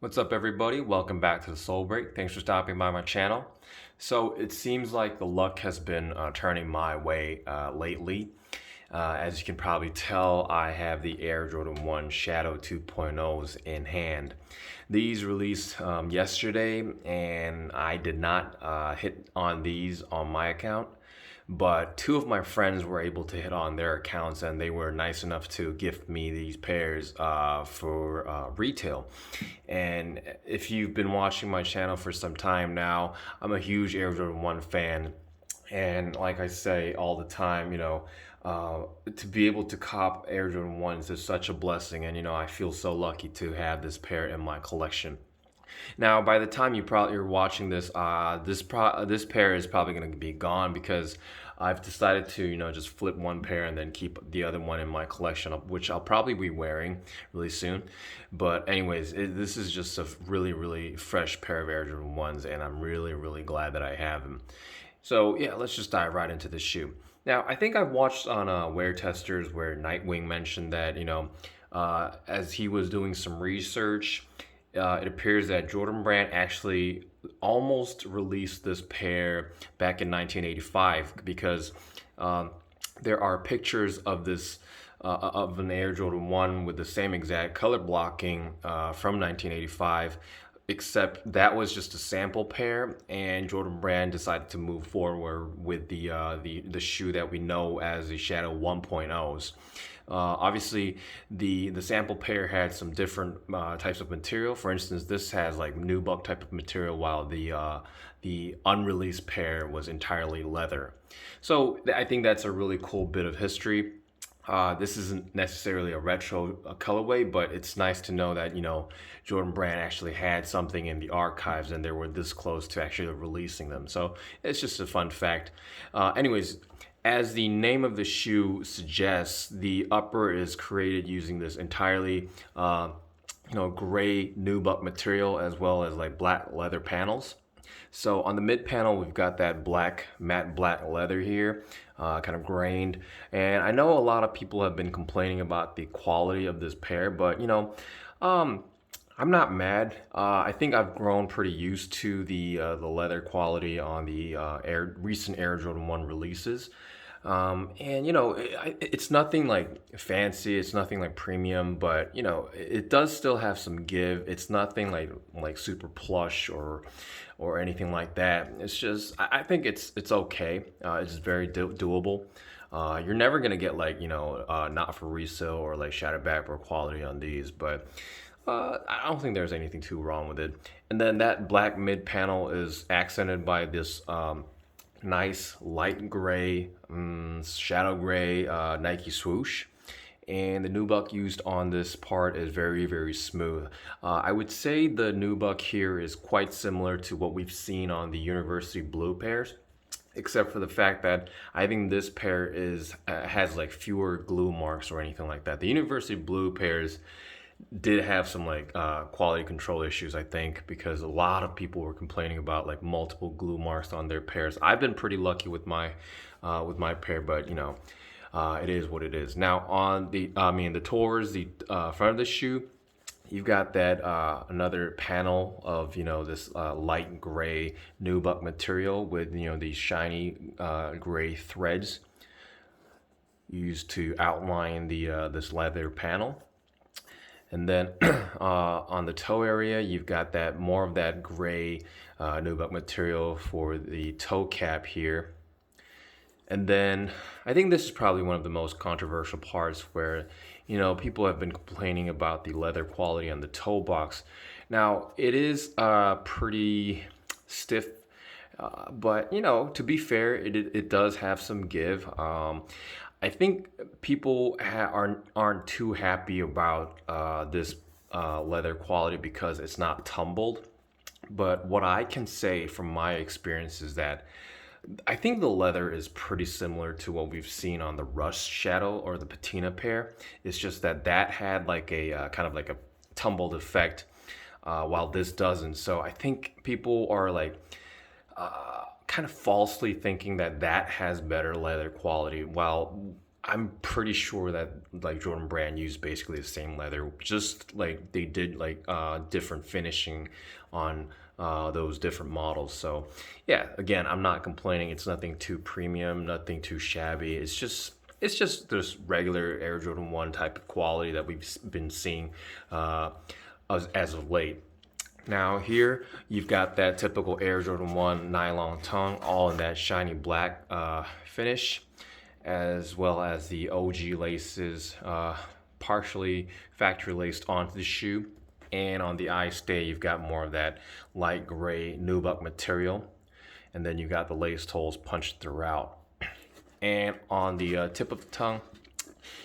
What's up, everybody? Welcome back to the Soul Break. Thanks for stopping by my channel. So it seems like the luck has been turning my way lately. As you can probably tell, I have the Air Jordan 1 Shadow 2.0s in hand. These released yesterday, and I did not hit on these on my account. But two of my friends were able to hit on their accounts, and they were nice enough to gift me these pairs for retail. And if you've been watching my channel for some time now, I'm a huge Air Jordan 1 fan. And like I say all the time, to be able to cop Air Jordan 1s is such a blessing. And, I feel so lucky to have this pair in my collection. Now, by the time you're watching this, this pair is probably going to be gone because I've decided to just flip one pair and then keep the other one in my collection, which I'll probably be wearing really soon. But anyways, this is just a really fresh pair of Air Jordan 1s, and I'm really glad that I have them. So yeah, let's just dive right into the shoe. Now, I think I've watched on Wear Testers where Nightwing mentioned that as he was doing some research, it appears that Jordan Brand actually almost released this pair back in 1985 because there are pictures of this of an Air Jordan 1 with the same exact color blocking from 1985, except that was just a sample pair, and Jordan Brand decided to move forward with the shoe that we know as the Shadow 1.0s. Obviously, the sample pair had some different types of material. For instance, this has like nubuck type of material, while the unreleased pair was entirely leather. So I think that's a really cool bit of history. This isn't necessarily a retro colorway, but it's nice to know that Jordan Brand actually had something in the archives and they were this close to actually releasing them. So it's just a fun fact. Anyways, as the name of the shoe suggests, the upper is created using this entirely gray nubuck material as well as like black leather panels. So on the mid panel, we've got that matte black leather here, kind of grained. And I know a lot of people have been complaining about the quality of this pair, but I'm not mad. I think I've grown pretty used to the leather quality on the recent Air Jordan 1 releases. It's nothing like fancy, it's nothing like premium, but it does still have some give. It's nothing like super plush or anything like that. It's just I think it's okay. It's very doable. You're never gonna get like not for resale or like shattered backboard quality on these, but I don't think there's anything too wrong with it. And then that black mid panel is accented by this nice light gray, shadow gray Nike swoosh. And the nubuck used on this part is very smooth. I would say the nubuck here is quite similar to what we've seen on the University Blue pairs, except for the fact that I think this pair has like fewer glue marks or anything like that. The University Blue pairs did have some like quality control issues, I think, because a lot of people were complaining about like multiple glue marks on their pairs. I've been pretty lucky with my pair, but it is what it is. Now on the towards the front of the shoe, you've got that another panel of this light gray nubuck material with these shiny gray threads used to outline the this leather panel. And then on the toe area, you've got that more of that gray nubuck material for the toe cap here. And then I think this is probably one of the most controversial parts where people have been complaining about the leather quality on the toe box. Now it is pretty stiff, but to be fair, it does have some give. I think people aren't too happy about this leather quality because it's not tumbled. But what I can say from my experience is that I think the leather is pretty similar to what we've seen on the Rush Shadow or the Patina pair. It's just that had like a kind of like a tumbled effect, while this doesn't. So I think people are like kind of falsely thinking that has better leather quality, while I'm pretty sure that like Jordan Brand used basically the same leather, just like they did like different finishing on those different models. So yeah, again, I'm not complaining. It's nothing too premium, nothing too shabby. It's just this regular Air Jordan 1 type of quality that we've been seeing as of late. Now here you've got that typical Air Jordan 1 nylon tongue, all in that shiny black finish, as well as the OG laces, partially factory laced onto the shoe. And on the eye stay, you've got more of that light gray nubuck material. And then you got the lace holes punched throughout. And on the tip of the tongue,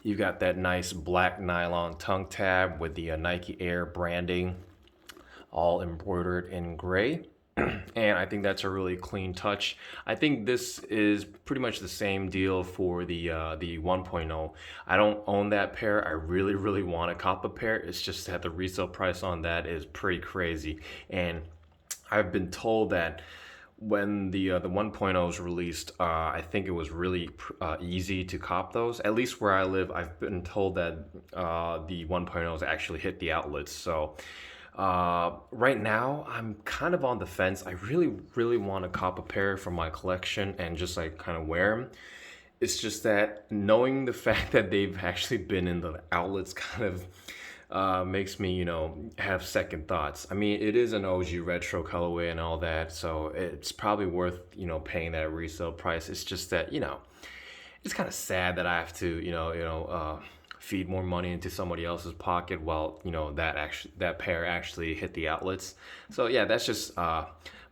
you've got that nice black nylon tongue tab with the Nike Air branding, all embroidered in gray. And I think that's a really clean touch. I think this is pretty much the same deal for the 1.0. I don't own that pair. I really want to cop a pair. It's just that the resale price on that is pretty crazy. And I've been told that when the 1.0 was released, I think it was really easy to cop those. At least where I live, I've been told that the 1.0s actually hit the outlets. So right now, I'm kind of on the fence. I really want to cop a pair from my collection and just like kind of wear them. It's just that knowing the fact that they've actually been in the outlets kind of makes me, have second thoughts. I mean, it is an OG retro colorway and all that, so it's probably worth, paying that resale price. It's just that, it's kind of sad that I have to, feed more money into somebody else's pocket while that pair actually hit the outlets. So yeah, that's just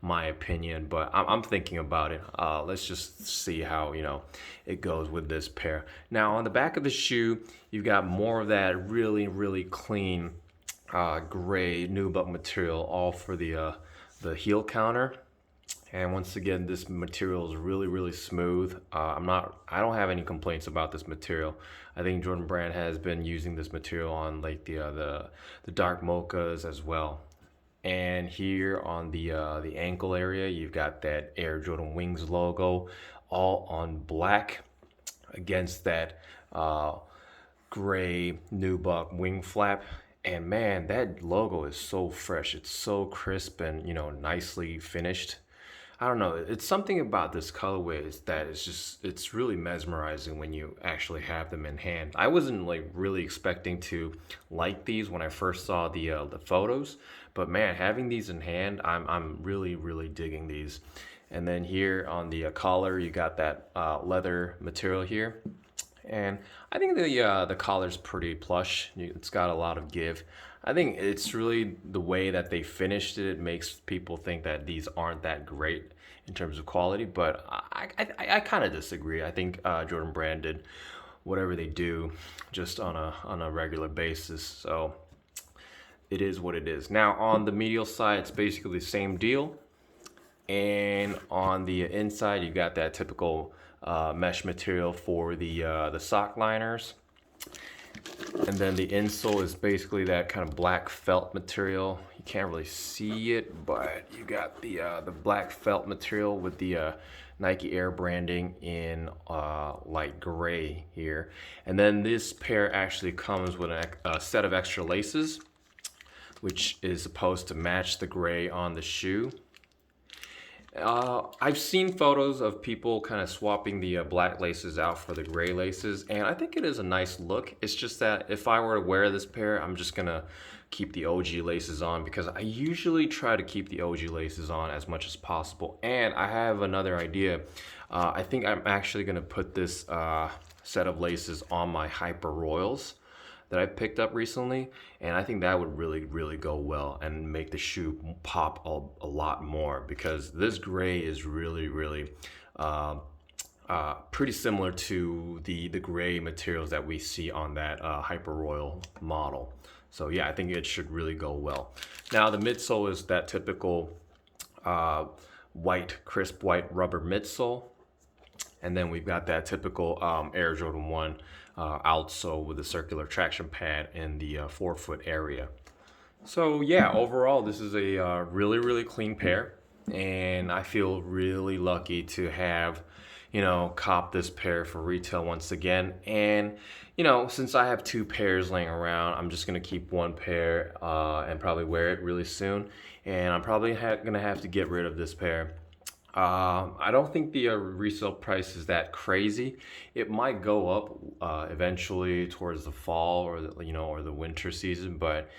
my opinion, but I'm thinking about it. Let's just see how it goes with this pair. Now on the back of the shoe, you've got more of that really clean gray nubuck material, all for the heel counter. And once again, this material is really smooth. I don't have any complaints about this material. I think Jordan Brand has been using this material on like the dark mochas as well. And here on the ankle area, you've got that Air Jordan Wings logo, all on black against that gray nubuck wing flap. And man, that logo is so fresh. It's so crisp and nicely finished. I don't know. It's something about this colorway is that it's really mesmerizing when you actually have them in hand. I wasn't like really expecting to like these when I first saw the photos, but man, having these in hand, I'm really digging these. And then here on the collar, you got that leather material here. And I think the collar's pretty plush. It's got a lot of give. I think it's really the way that they finished it. It makes people think that these aren't that great in terms of quality, but I kind of disagree. I think Jordan Brand did whatever they do just on a regular basis. So it is what it is. Now on the medial side, it's basically the same deal. And on the inside, you got that typical mesh material for the sock liners. And then the insole is basically that kind of black felt material. You can't really see it, but you got the black felt material with the Nike Air branding in light gray here. And then this pair actually comes with a set of extra laces, which is supposed to match the gray on the shoe. I've seen photos of people kind of swapping the black laces out for the gray laces, and I think it is a nice look. It's just that if I were to wear this pair, I'm just gonna keep the OG laces on because I usually try to keep the OG laces on as much as possible. And I have another idea. I think I'm actually gonna put this set of laces on my Hyper Royals that I picked up recently, and I think that would really go well and make the shoe pop a lot more because this gray is really pretty similar to the gray materials that we see on that Hyper Royal model. So yeah, I think it should really go well. Now the midsole is that typical crisp white rubber midsole. And then we've got that typical Air Jordan 1 outsole with a circular traction pad in the forefoot area. So yeah, overall, this is a really clean pair. And I feel really lucky to have, cop this pair for retail once again. And, since I have two pairs laying around, I'm just going to keep one pair and probably wear it really soon. And I'm probably going to have to get rid of this pair. I don't think the resale price is that crazy. It might go up eventually towards the fall or the winter season, but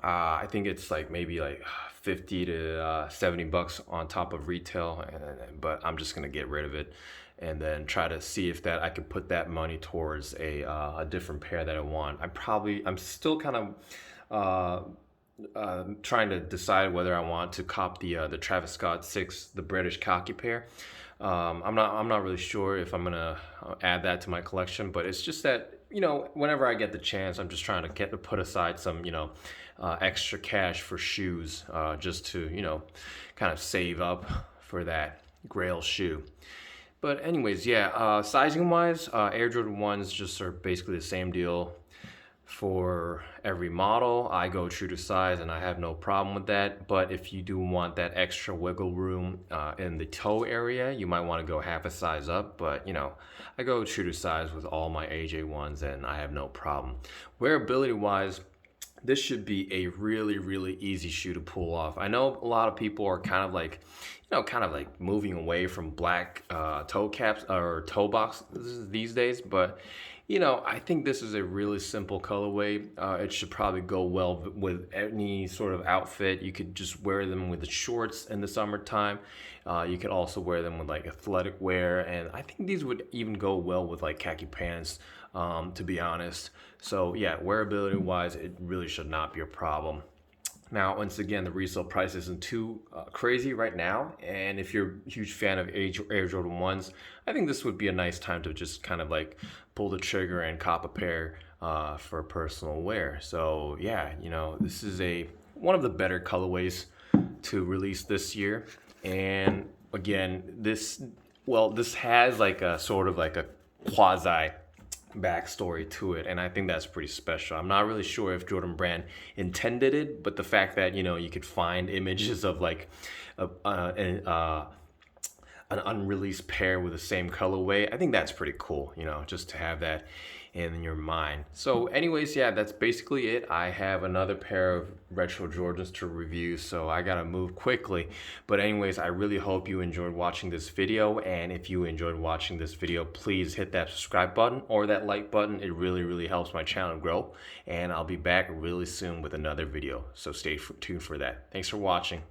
I think it's like maybe like 50 to $70 on top of retail, but I'm just gonna get rid of it and then try to see if that I could put that money towards a different pair that I want. I'm still kind of trying to decide whether I want to cop the Travis Scott 6, the British khaki pair. I'm not really sure if I'm gonna add that to my collection, but it's just that whenever I get the chance, I'm just trying to put aside some extra cash for shoes, just to kind of save up for that Grail shoe. But anyways, yeah, sizing wise, Air Jordan 1s just are basically the same deal for every model. I go true to size and I have no problem with that. But if you do want that extra wiggle room in the toe area, you might want to go half a size up. But I go true to size with all my AJ1s and I have no problem. Wearability wise, this should be a really, really easy shoe to pull off. I know a lot of people are kind of like moving away from black toe caps or toe boxes these days, but I think this is a really simple colorway. It should probably go well with any sort of outfit. You could just wear them with the shorts in the summertime. You could also wear them with like athletic wear, and I think these would even go well with like khaki pants, to be honest. So yeah, wearability wise, it really should not be a problem. Now, once again, the resale price isn't too crazy right now. And if you're a huge fan of Air Jordan 1s, I think this would be a nice time to just kind of like pull the trigger and cop a pair for personal wear. So yeah, this is one of the better colorways to release this year. And again, this has like a sort of like a quasi backstory to it, and I think that's pretty special. I'm not really sure if Jordan Brand intended it, but the fact that you could find images of like an unreleased pair with the same colorway, I think that's pretty cool, just to have that in your mind. So anyways, yeah, that's basically it. I have another pair of retro Jordans to review, so I gotta move quickly. But anyways, I really hope you enjoyed watching this video, and if you enjoyed watching this video, please hit that subscribe button or that like button. It really, really helps my channel grow, and I'll be back really soon with another video, so stay tuned for that. Thanks for watching.